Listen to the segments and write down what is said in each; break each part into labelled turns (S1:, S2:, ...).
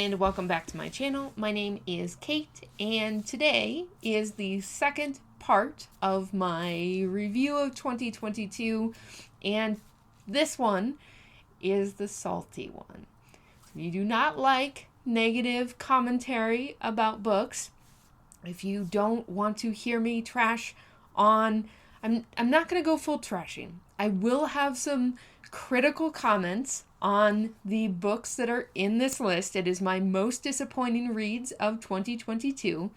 S1: and welcome back to my channel. My name is Kate, and today is the second part of my review of 2022, and this one is the salty one. If you do not like negative commentary about books, if you don't want to hear me trash on, I'm not going to go full trashing. I will have some critical comments on the books that are in this list. It is my most disappointing reads of 2022,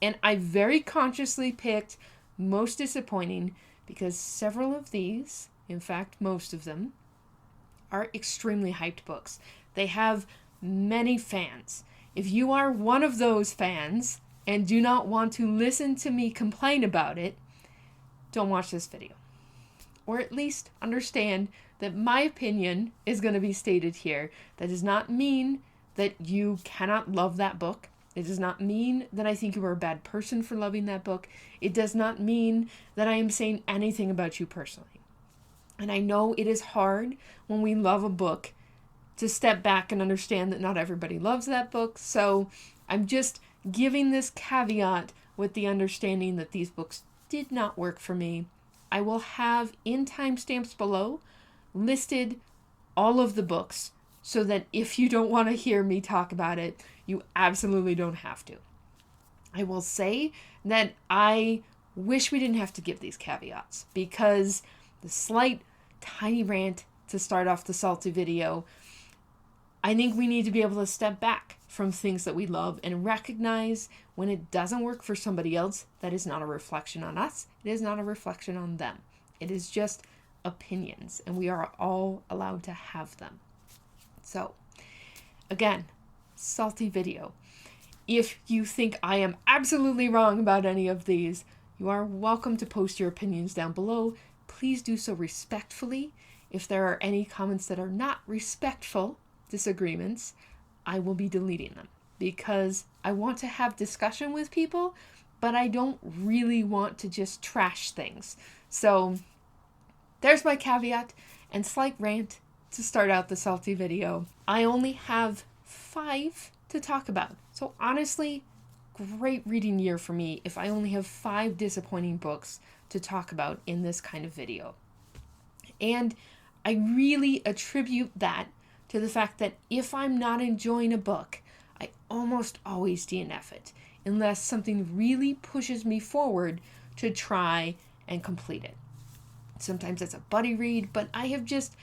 S1: and I very consciously picked most disappointing because several of these, in fact most of them, are extremely hyped books. They have many fans. If you are one of those fans and do not want to listen to me complain about it, don't watch this video. Or at least understand that my opinion is going to be stated here. That does not mean that you cannot love that book. It does not mean that I think you are a bad person for loving that book. It does not mean that I am saying anything about you personally. And I know it is hard when we love a book to step back and understand that not everybody loves that book. So I'm just giving this caveat with the understanding that these books did not work for me. I will have in timestamps below listed all of the books so that if you don't want to hear me talk about it, you absolutely don't have to. I will say that I wish we didn't have to give these caveats because the slight tiny rant to start off the salty video, I think we need to be able to step back from things that we love and recognize when it doesn't work for somebody else, that is not a reflection on us. It is not a reflection on them. It is just opinions, and we are all allowed to have them. So, again, salty video. If you think I am absolutely wrong about any of these, you are welcome to post your opinions down below. Please do so respectfully. If there are any comments that are not respectful disagreements, I will be deleting them because I want to have discussion with people, but I don't really want to just trash things. So there's my caveat and slight rant to start out the salty video. I only have 5 to talk about. So honestly, great reading year for me if I only have 5 disappointing books to talk about in this kind of video. And I really attribute that to the fact that if I'm not enjoying a book, I almost always DNF it, unless something really pushes me forward to try and complete it. Sometimes it's a buddy read, but I have just,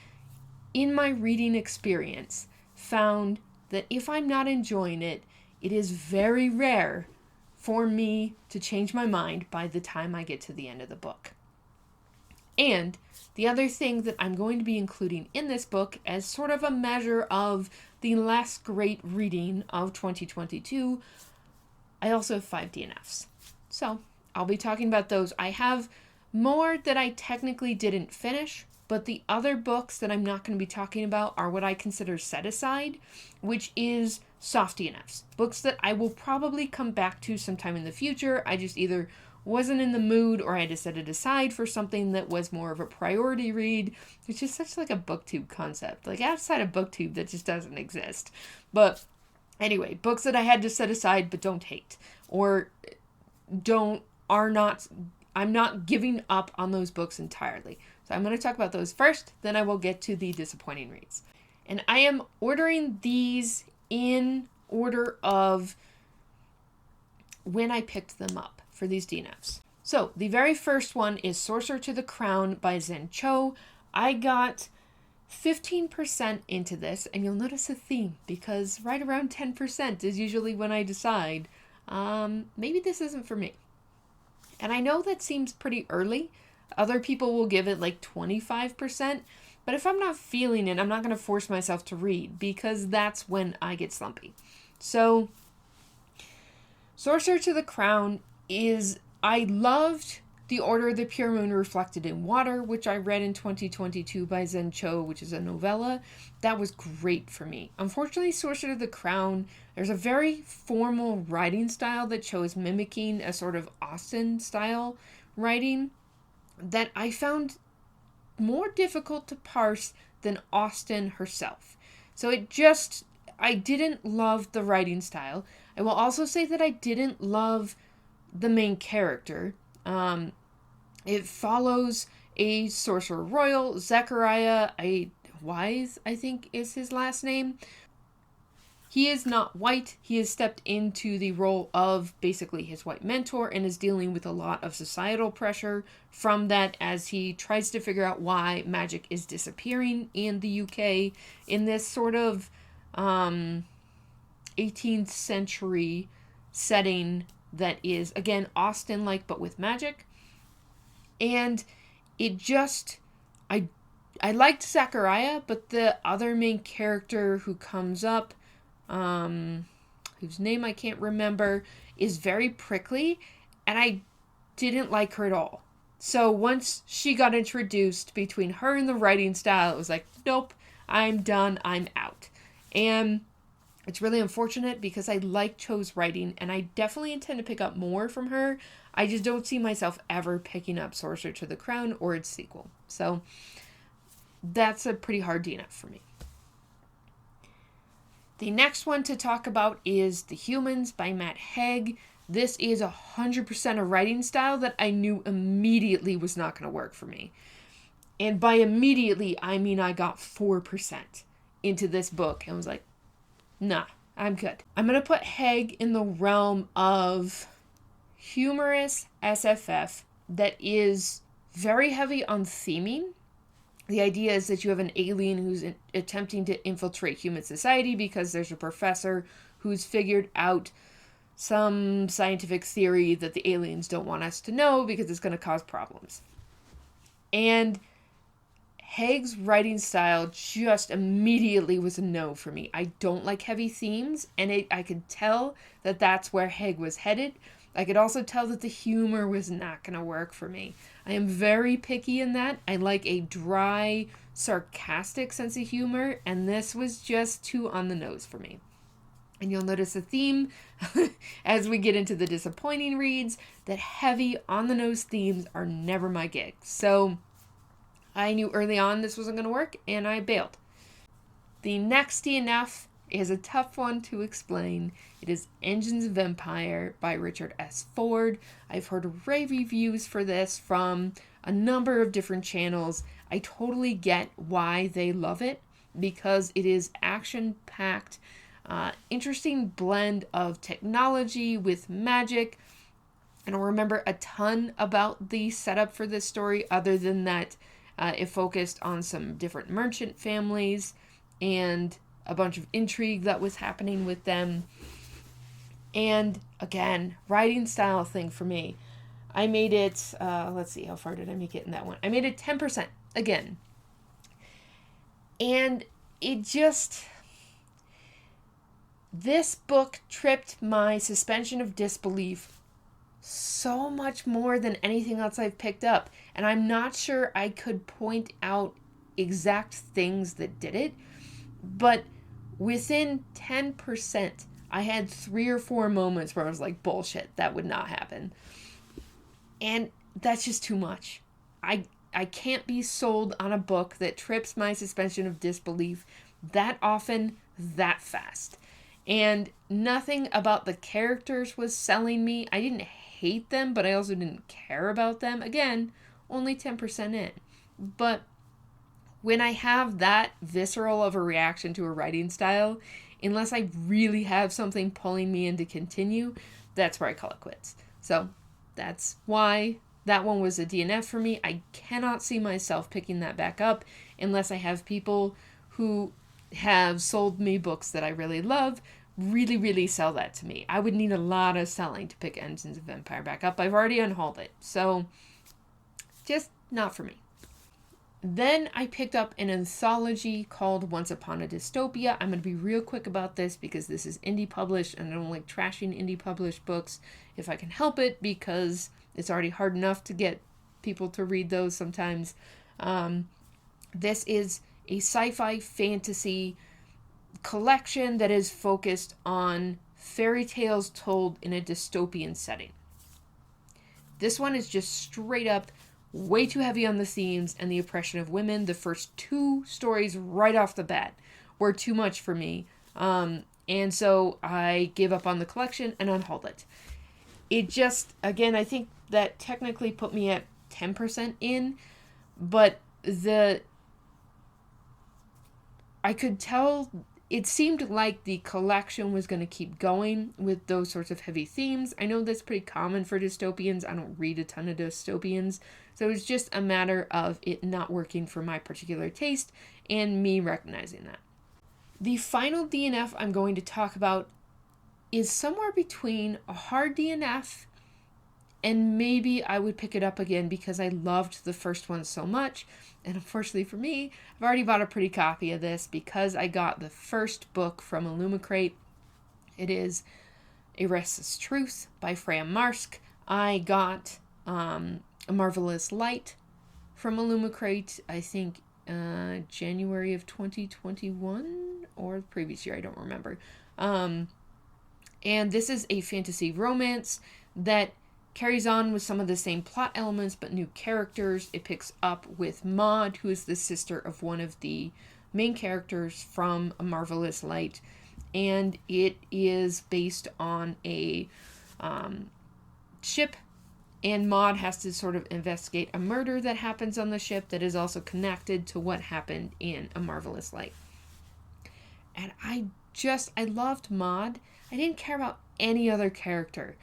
S1: in my reading experience, found that if I'm not enjoying it, it is very rare for me to change my mind by the time I get to the end of the book. And the other thing that I'm going to be including in this book as sort of a measure of the last great reading of 2022, I also have 5 DNFs. So I'll be talking about those. I have more that I technically didn't finish, but the other books that I'm not going to be talking about are what I consider set aside, which is soft DNFs. Books that I will probably come back to sometime in the future. I just either wasn't in the mood or I had to set it aside for something that was more of a priority read, which is such like a booktube concept. Like outside of booktube, that just doesn't exist. But anyway, books that I had to set aside but don't hate or I'm not giving up on those books entirely. So I'm going to talk about those first, then I will get to the disappointing reads. And I am ordering these in order of when I picked them up for these DNFs. So the very first one is Sorcerer to the Crown by Zen Cho. I got 15% into this, and you'll notice a theme because right around 10% is usually when I decide maybe this isn't for me. And I know that seems pretty early. Other people will give it like 25%, but if I'm not feeling it, I'm not going to force myself to read because that's when I get slumpy. So Sorcerer to the Crown I loved The Order of the Pure Moon Reflected in Water, which I read in 2022 by Zen Cho, which is a novella. That was great for me. Unfortunately, Sorcerer to the Crown, there's a very formal writing style that Cho is mimicking, a sort of Austen style writing that I found more difficult to parse than Austen herself. So I didn't love the writing style. I will also say that I didn't love the main character. It follows a sorcerer royal, Zechariah Wise, I think is his last name. He is not white. He has stepped into the role of basically his white mentor and is dealing with a lot of societal pressure from that as he tries to figure out why magic is disappearing in the UK in this sort of 18th century setting that is, again, Austen-like but with magic. And it just... I liked Zechariah, but the other main character who comes up, whose name I can't remember, is very prickly, and I didn't like her at all. So once she got introduced between her and the writing style, it was like, nope, I'm done, I'm out. And it's really unfortunate because I like Cho's writing, and I definitely intend to pick up more from her. I just don't see myself ever picking up Sorcerer to the Crown or its sequel. So that's a pretty hard DNF for me. The next one to talk about is The Humans by Matt Haig. This is 100% a writing style that I knew immediately was not going to work for me. And by immediately, I mean I got 4% into this book and was like, nah, I'm good. I'm going to put Haig in the realm of humorous SFF that is very heavy on theming. The idea is that you have an alien who's attempting to infiltrate human society because there's a professor who's figured out some scientific theory that the aliens don't want us to know because it's going to cause problems. And Haig's writing style just immediately was a no for me. I don't like heavy themes, and I could tell that that's where Haig was headed. I could also tell that the humor was not going to work for me. I am very picky in that. I like a dry, sarcastic sense of humor, and this was just too on the nose for me. And you'll notice a theme as we get into the disappointing reads that heavy, on-the-nose themes are never my gig. So I knew early on this wasn't going to work, and I bailed. The next DNF is a tough one to explain. It is Engines of Empire by Richard S. Ford. I've heard rave reviews for this from a number of different channels. I totally get why they love it because it is action-packed, interesting blend of technology with magic. I don't remember a ton about the setup for this story other than that it focused on some different merchant families and a bunch of intrigue that was happening with them. And again, writing style thing for me. I made it, let's see, how far did I make it in that one? I made it 10% again. And it just, this book tripped my suspension of disbelief so much more than anything else I've picked up. And I'm not sure I could point out exact things that did it, but within 10%, I had 3 or 4 moments where I was like, bullshit, that would not happen. And that's just too much. I can't be sold on a book that trips my suspension of disbelief that often, that fast. And nothing about the characters was selling me. I didn't hate them, but I also didn't care about them. Again, only 10% in. But when I have that visceral of a reaction to a writing style, unless I really have something pulling me in to continue, that's where I call it quits. So that's why that one was a DNF for me. I cannot see myself picking that back up unless I have people who have sold me books that I really love really, really sell that to me. I would need a lot of selling to pick Engines of Empire back up. I've already unhauled it, so just not for me. Then I picked up an anthology called Once Upon a Dystopia. I'm going to be real quick about this because this is indie published and I don't like trashing indie published books if I can help it because it's already hard enough to get people to read those sometimes. This is a sci-fi fantasy collection that is focused on fairy tales told in a dystopian setting. This one is just straight up way too heavy on the themes and the oppression of women. The first 2 stories right off the bat were too much for me. And so I gave up on the collection and unhauled it. It just, again, I think that technically put me at 10% in, but I could tell it seemed like the collection was going to keep going with those sorts of heavy themes. I know that's pretty common for dystopians. I don't read a ton of dystopians. So it's just a matter of it not working for my particular taste and me recognizing that. The final DNF I'm going to talk about is somewhere between a hard DNF and maybe I would pick it up again because I loved the first one so much. And unfortunately for me, I've already bought a pretty copy of this because I got the first book from Illumicrate. It is A Restless Truth by Freya Marske. I got A Marvelous Light from Illumicrate, I think January of 2021 or the previous year, I don't remember. And this is a fantasy romance that carries on with some of the same plot elements but new characters. It picks up with Maid, who is the sister of one of the main characters from A Marvelous Light, and it is based on a ship, and Maid has to sort of investigate a murder that happens on the ship that is also connected to what happened in A Marvelous Light. And I loved Maid. I didn't care about any other character.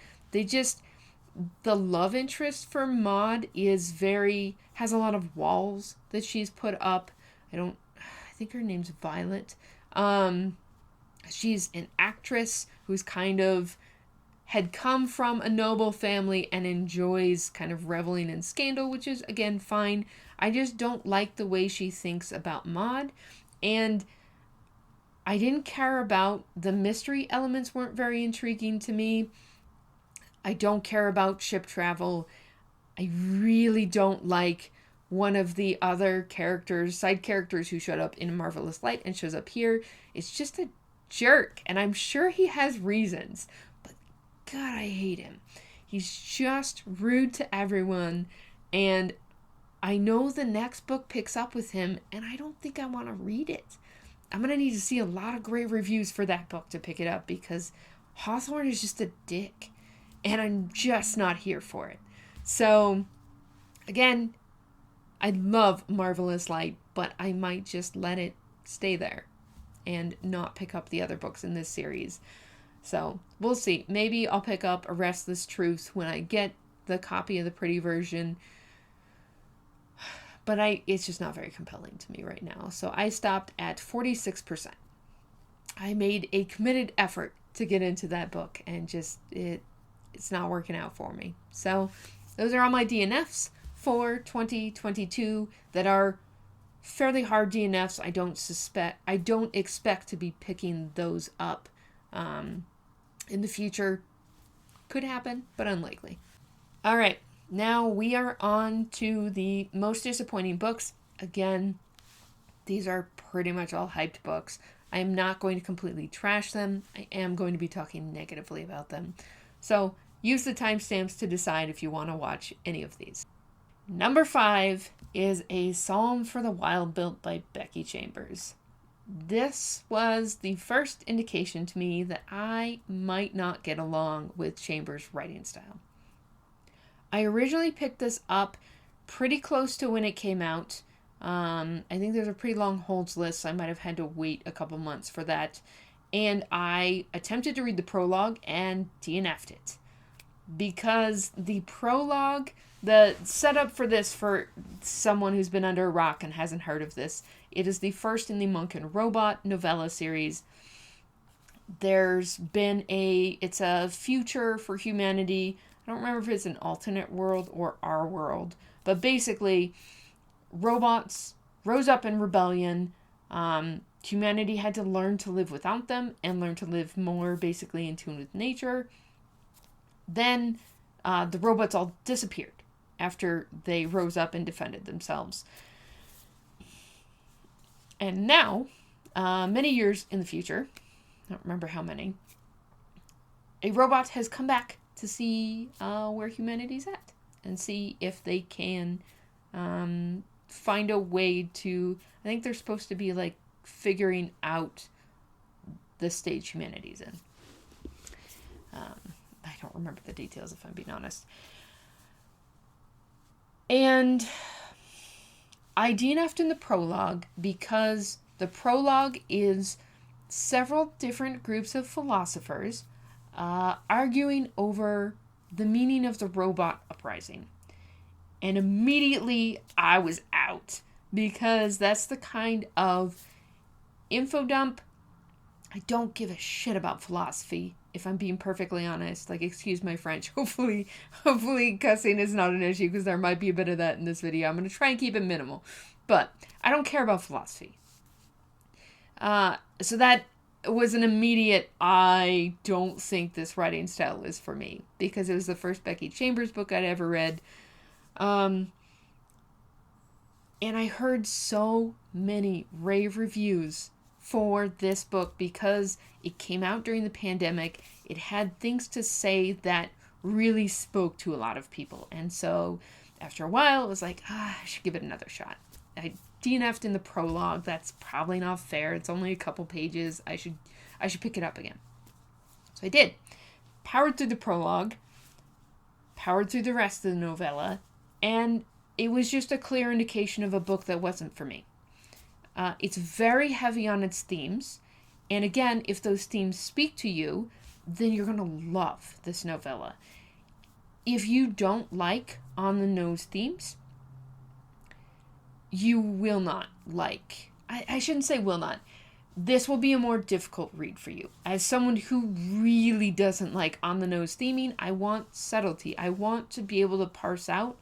S1: The love interest for Maid has a lot of walls that she's put up. I think her name's Violet. She's an actress who's kind of had come from a noble family and enjoys kind of reveling in scandal, which is, again, fine. I just don't like the way she thinks about Maid. And I didn't care about the mystery elements, weren't very intriguing to me. I don't care about ship travel. I really don't like one of the other side characters who showed up in A Marvelous Light and shows up here. It's just a jerk, and I'm sure he has reasons, but God, I hate him. He's just rude to everyone, and I know the next book picks up with him, and I don't think I want to read it. I'm going to need to see a lot of great reviews for that book to pick it up, because Hawthorne is just a dick. And I'm just not here for it. So, again, I love Marvelous Light, but I might just let it stay there and not pick up the other books in this series. So, we'll see. Maybe I'll pick up A Restless Truth when I get the copy of the pretty version. But it's just not very compelling to me right now. So, I stopped at 46%. I made a committed effort to get into that book, and it's not working out for me. So those are all my DNFs for 2022 that are fairly hard DNFs. I don't expect to be picking those up in the future. Could happen, but unlikely. All right, now we are on to the most disappointing books. Again, these are pretty much all hyped books. I am not going to completely trash them. I am going to be talking negatively about them. So use the timestamps to decide if you want to watch any of these. Number 5 is A Psalm for the Wild Built by Becky Chambers. This was the first indication to me that I might not get along with Chambers' writing style. I originally picked this up pretty close to when it came out. I think there's a pretty long holds list, so I might have had to wait a couple months for that. And I attempted to read the prologue and DNF'd it. Because the prologue, the setup for this, for someone who's been under a rock and hasn't heard of this, it is the first in the Monk and Robot novella series. It's a future for humanity. I don't remember if it's an alternate world or our world, but basically, robots rose up in rebellion. Humanity had to learn to live without them and learn to live more basically in tune with nature. Then the robots all disappeared after they rose up and defended themselves. And now, many years in the future, I don't remember how many, a robot has come back to see where humanity's at and see if they can find a way to, I think they're supposed to be like figuring out the stage humanity's in. I don't remember the details, if I'm being honest. And I DNF'd in the prologue because the prologue is several different groups of philosophers arguing over the meaning of the robot uprising. And immediately I was out, because that's the kind of info dump. I don't give a shit about philosophy, if I'm being perfectly honest. Like, excuse my French. Hopefully cussing is not an issue, because there might be a bit of that in this video. I'm going to try and keep it minimal. But I don't care about philosophy. So that was an immediate, I don't think this writing style is for me, because it was the first Becky Chambers book I'd ever read. And I heard so many rave reviews for this book because it came out during the pandemic. It had things to say that really spoke to a lot of people. And so after a while, it was like, I should give it another shot. I DNF'd in the prologue. That's probably not fair. It's only a couple pages. I should pick it up again. So I did. Powered through the prologue. Powered through the rest of the novella. And it was just a clear indication of a book that wasn't for me. It's very heavy on its themes. And again, if those themes speak to you, then you're going to love this novella. If you don't like on-the-nose themes, you will not like... I shouldn't say will not. This will be a more difficult read for you. As someone who really doesn't like on-the-nose theming, I want subtlety. I want to be able to parse out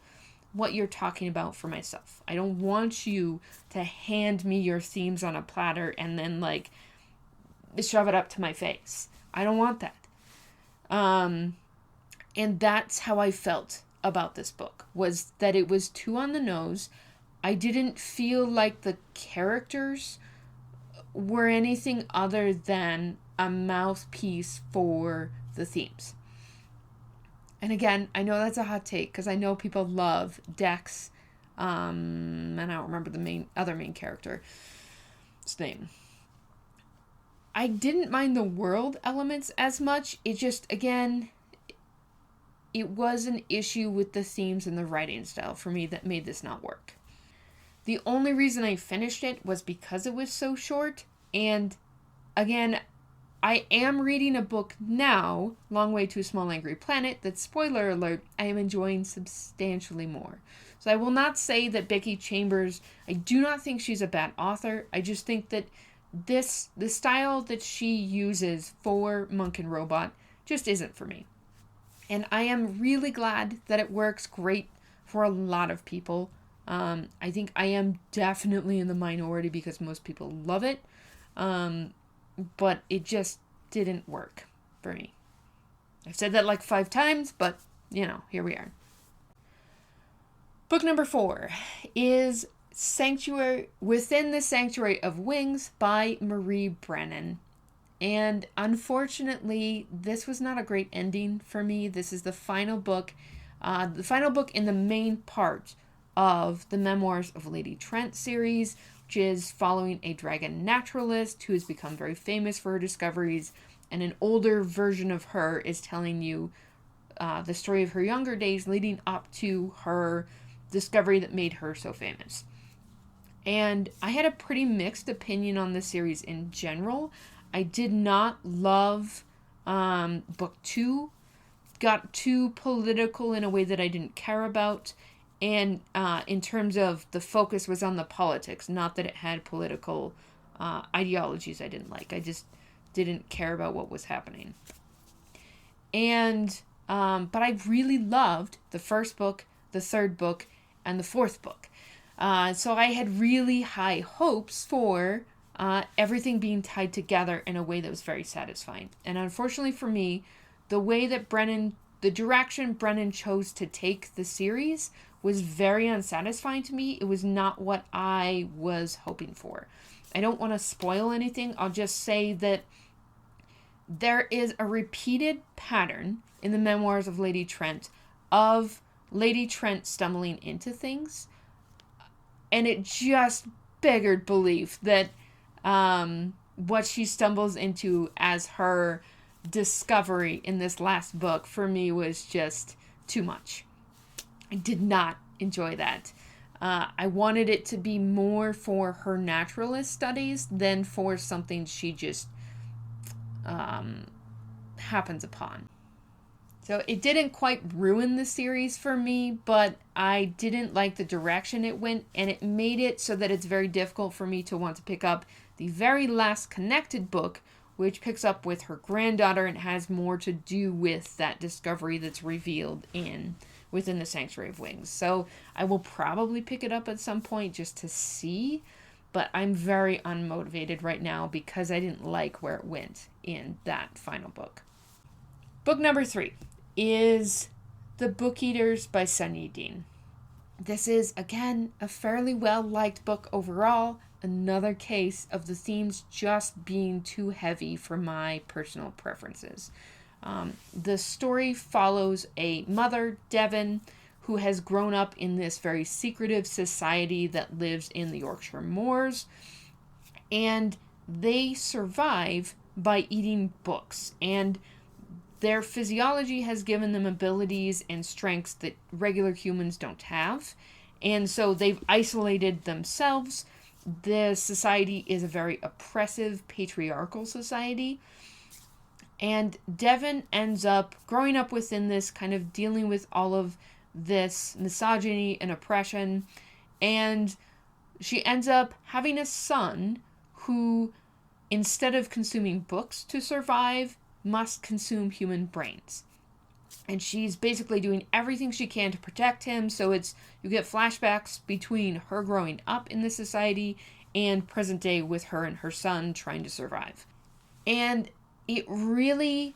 S1: what you're talking about for myself. I don't want you to hand me your themes on a platter and then, like, shove it up to my face. I don't want that. And that's how I felt about this book, was that it was too on the nose. I didn't feel like the characters were anything other than a mouthpiece for the themes. And again, I know that's a hot take, because I know people love Dex, and I don't remember the other main character's name. I didn't mind the world elements as much. It just, again, it was an issue with the themes and the writing style for me that made this not work. The only reason I finished it was because it was so short, and again, I am reading a book now, Long Way to a Small Angry Planet, that, spoiler alert, I am enjoying substantially more. So I will not say that Becky Chambers, I do not think she's a bad author. I just think that the style that she uses for Monk and Robot just isn't for me. And I am really glad that it works great for a lot of people. I think I am definitely in the minority because most people love it. But it just didn't work for me. I've said that like 5 times, but, here we are. Book number 4 is Within the Sanctuary of Wings by Marie Brennan. And unfortunately, this was not a great ending for me. This is the final book in the main part of the Memoirs of Lady Trent series, which is following a dragon naturalist who has become very famous for her discoveries, and an older version of her is telling you the story of her younger days leading up to her discovery that made her so famous. And I had a pretty mixed opinion on the series in general. I did not love book 2. Got too political in a way that I didn't care about. And in terms of the focus was on the politics, not that it had political ideologies I didn't like. I just didn't care about what was happening. And but I really loved the first book, the third book, and the fourth book. So I had really high hopes for everything being tied together in a way that was very satisfying. And unfortunately for me, the direction Brennan chose to take the series was very unsatisfying to me. It was not what I was hoping for. I don't want to spoil anything. I'll just say that there is a repeated pattern in the Memoirs of Lady Trent of Lady Trent stumbling into things. And it just beggared belief that what she stumbles into as her discovery in this last book for me was just too much. I did not enjoy that. I wanted it to be more for her naturalist studies than for something she just happens upon. So it didn't quite ruin the series for me, but I didn't like the direction it went, and it made it so that it's very difficult for me to want to pick up the very last connected book, which picks up with her granddaughter and has more to do with that discovery that's revealed within the Sanctuary of Wings. So I will probably pick it up at some point just to see, but I'm very unmotivated right now because I didn't like where it went in that final book. Book number 3 is The Book Eaters by Sunyi. This is, again, a fairly well-liked book overall. Another case of the themes just being too heavy for my personal preferences. The story follows a mother, Devon, who has grown up in this very secretive society that lives in the Yorkshire moors, and they survive by eating books, and their physiology has given them abilities and strengths that regular humans don't have, and so they've isolated themselves. The society is a very oppressive, patriarchal society, and Devon ends up growing up within this, kind of dealing with all of this misogyny and oppression, and she ends up having a son who, instead of consuming books to survive, must consume human brains. And she's basically doing everything she can to protect him, so you get flashbacks between her growing up in this society and present day with her and her son trying to survive. And it really,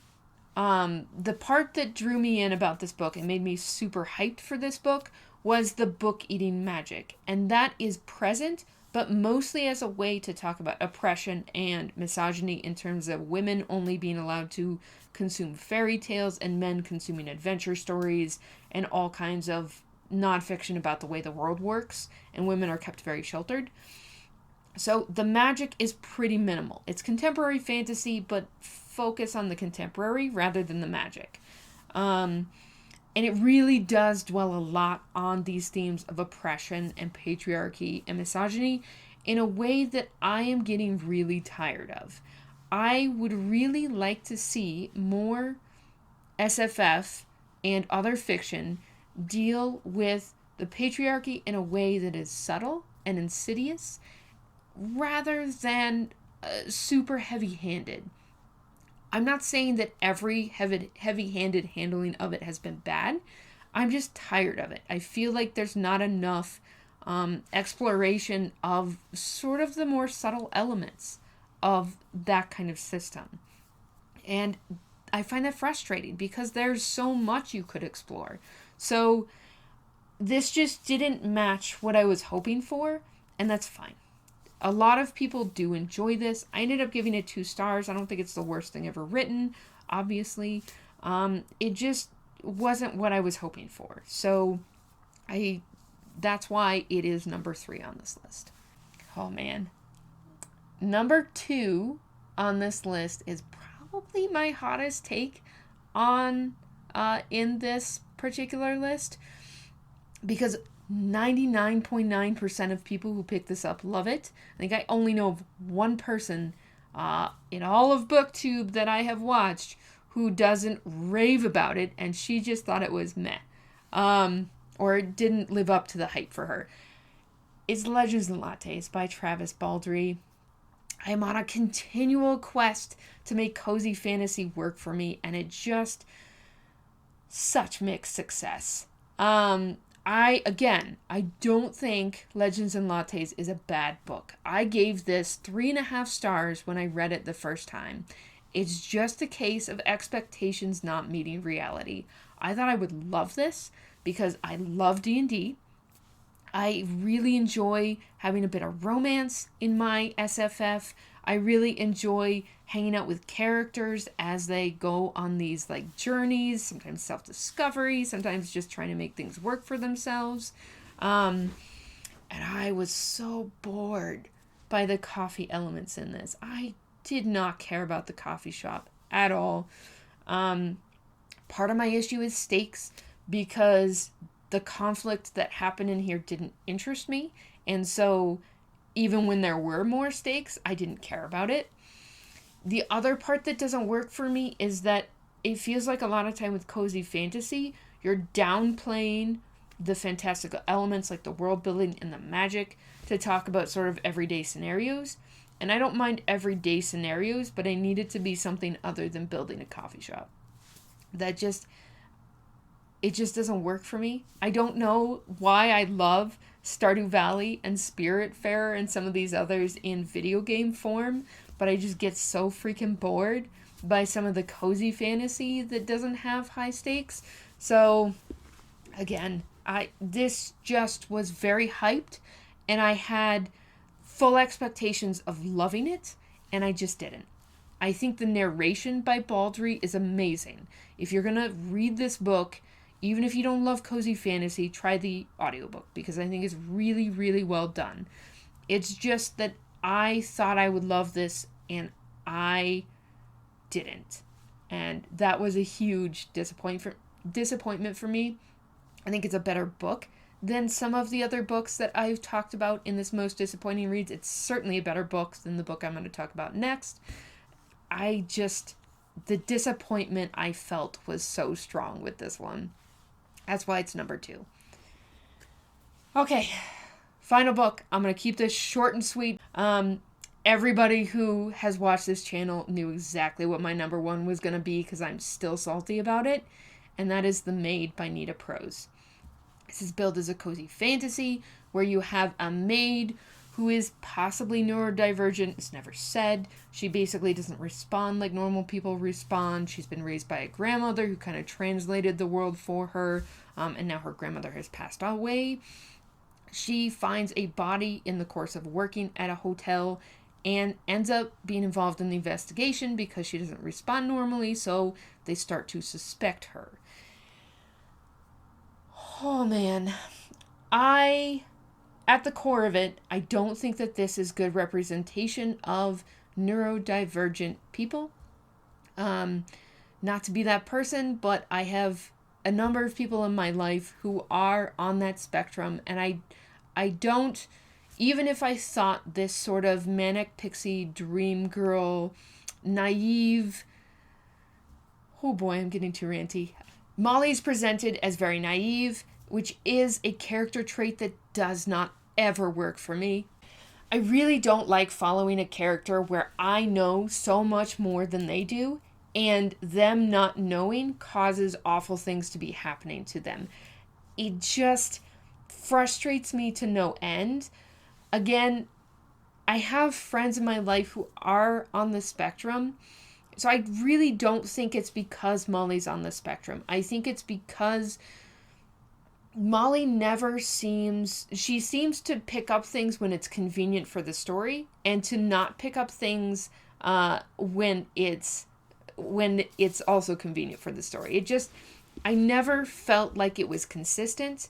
S1: the part that drew me in about this book and made me super hyped for this book was the book eating magic. And that is present, but mostly as a way to talk about oppression and misogyny in terms of women only being allowed to consume fairy tales and men consuming adventure stories and all kinds of nonfiction about the way the world works, and women are kept very sheltered. So the magic is pretty minimal. It's contemporary fantasy, but focus on the contemporary rather than the magic. And it really does dwell a lot on these themes of oppression and patriarchy and misogyny in a way that I am getting really tired of. I would really like to see more SFF and other fiction deal with the patriarchy in a way that is subtle and insidious rather than super heavy-handed. I'm not saying that every heavy-handed handling of it has been bad. I'm just tired of it. I feel like there's not enough exploration of sort of the more subtle elements of that kind of system. And I find that frustrating because there's so much you could explore. So this just didn't match what I was hoping for, and that's fine. A lot of people do enjoy this. I ended up giving it 2 stars. I don't think it's the worst thing ever written, obviously. It just wasn't what I was hoping for. So that's why it is number 3 on this list. Oh man. Number 2 on this list is probably my hottest take on in this particular list, because 99.9% of people who pick this up love it. I think I only know of one person in all of BookTube that I have watched who doesn't rave about it, and she just thought it was meh. Or it didn't live up to the hype for her. It's Legends and Lattes by Travis Baldree. I am on a continual quest to make cozy fantasy work for me, and it just such mixed success. I don't think Legends and Lattes is a bad book. I gave this 3.5 stars when I read it the first time. It's just a case of expectations not meeting reality. I thought I would love this because I love D&D. I really enjoy having a bit of romance in my SFF. I really enjoy hanging out with characters as they go on these journeys, sometimes self-discovery, sometimes just trying to make things work for themselves. And I was so bored by the coffee elements in this. I did not care about the coffee shop at all. Part of my issue is stakes, because the conflict that happened in here didn't interest me. And so even when there were more stakes, I didn't care about it. The other part that doesn't work for me is that it feels like a lot of time with cozy fantasy, you're downplaying the fantastical elements like the world building and the magic to talk about sort of everyday scenarios. And I don't mind everyday scenarios, but I need it to be something other than building a coffee shop. It just doesn't work for me. I don't know why I love Stardew Valley and Spiritfarer and some of these others in video game form, but I just get so freaking bored by some of the cozy fantasy that doesn't have high stakes. So, again, this just was very hyped, and I had full expectations of loving it, and I just didn't. I think the narration by Baldree is amazing. If you're going to read this book, even if you don't love cozy fantasy, try the audiobook, because I think it's really, really well done. It's just that I thought I would love this, and I didn't. And that was a huge disappointment for me. I think it's a better book than some of the other books that I've talked about in this most disappointing reads. It's certainly a better book than the book I'm going to talk about next. The disappointment I felt was so strong with this one. That's why it's number 2. Okay, final book. I'm going to keep this short and sweet. Everybody who has watched this channel knew exactly what my number 1 was going to be, because I'm still salty about it. And that is The Maid by Nita Prose. This is billed as a cozy fantasy where you have a maid who is possibly neurodivergent. It's never said. She basically doesn't respond like normal people respond. She's been raised by a grandmother who kind of translated the world for her, and now her grandmother has passed away. She finds a body in the course of working at a hotel and ends up being involved in the investigation because she doesn't respond normally, so they start to suspect her. Oh man, at the core of it, I don't think that this is good representation of neurodivergent people. Not to be that person, but I have a number of people in my life who are on that spectrum, and I don't, even if I thought this sort of manic pixie dream girl, naive, oh boy, I'm getting too ranty. Molly's presented as very naive, which is a character trait that does not ever work for me. I really don't like following a character where I know so much more than they do, and them not knowing causes awful things to be happening to them. It just frustrates me to no end. Again, I have friends in my life who are on the spectrum, so I really don't think it's because Molly's on the spectrum. I think it's because Molly she seems to pick up things when it's convenient for the story, and to not pick up things when it's also convenient for the story. I never felt like it was consistent,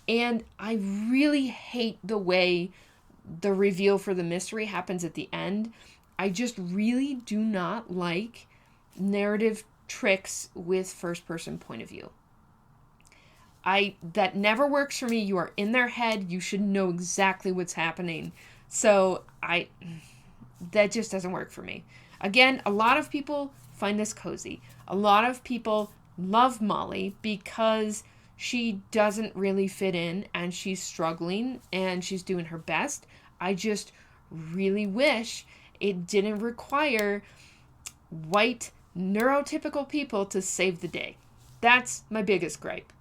S1: and I really hate the way the reveal for the mystery happens at the end. I just really do not like narrative tricks with first-person point of view. That never works for me. You are in their head. You should know exactly what's happening. So that just doesn't work for me. Again, a lot of people find this cozy. A lot of people love Molly because she doesn't really fit in and she's struggling and she's doing her best. I just really wish it didn't require white neurotypical people to save the day. That's my biggest gripe.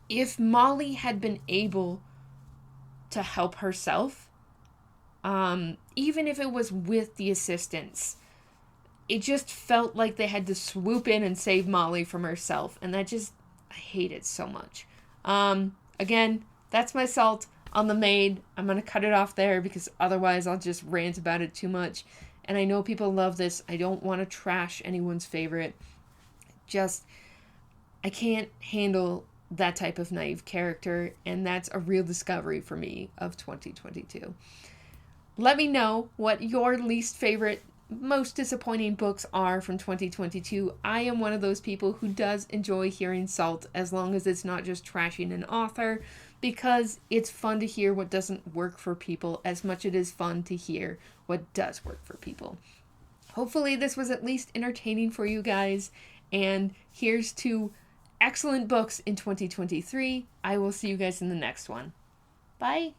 S1: If Molly had been able to help herself, even if it was with the assistance, it just felt like they had to swoop in and save Molly from herself. And I hate it so much. Again, that's my salt on The Maid. I'm going to cut it off there because otherwise I'll just rant about it too much. And I know people love this. I don't want to trash anyone's favorite. I can't handle that type of naive character, and that's a real discovery for me of 2022. Let me know what your least favorite most disappointing books are from 2022, I am one of those people who does enjoy hearing salt as long as it's not just trashing an author, because it's fun to hear what doesn't work for people as much as it is fun to hear what does work for people. Hopefully this was at least entertaining for you guys, and here's to excellent books in 2023. I will see you guys in the next one. Bye!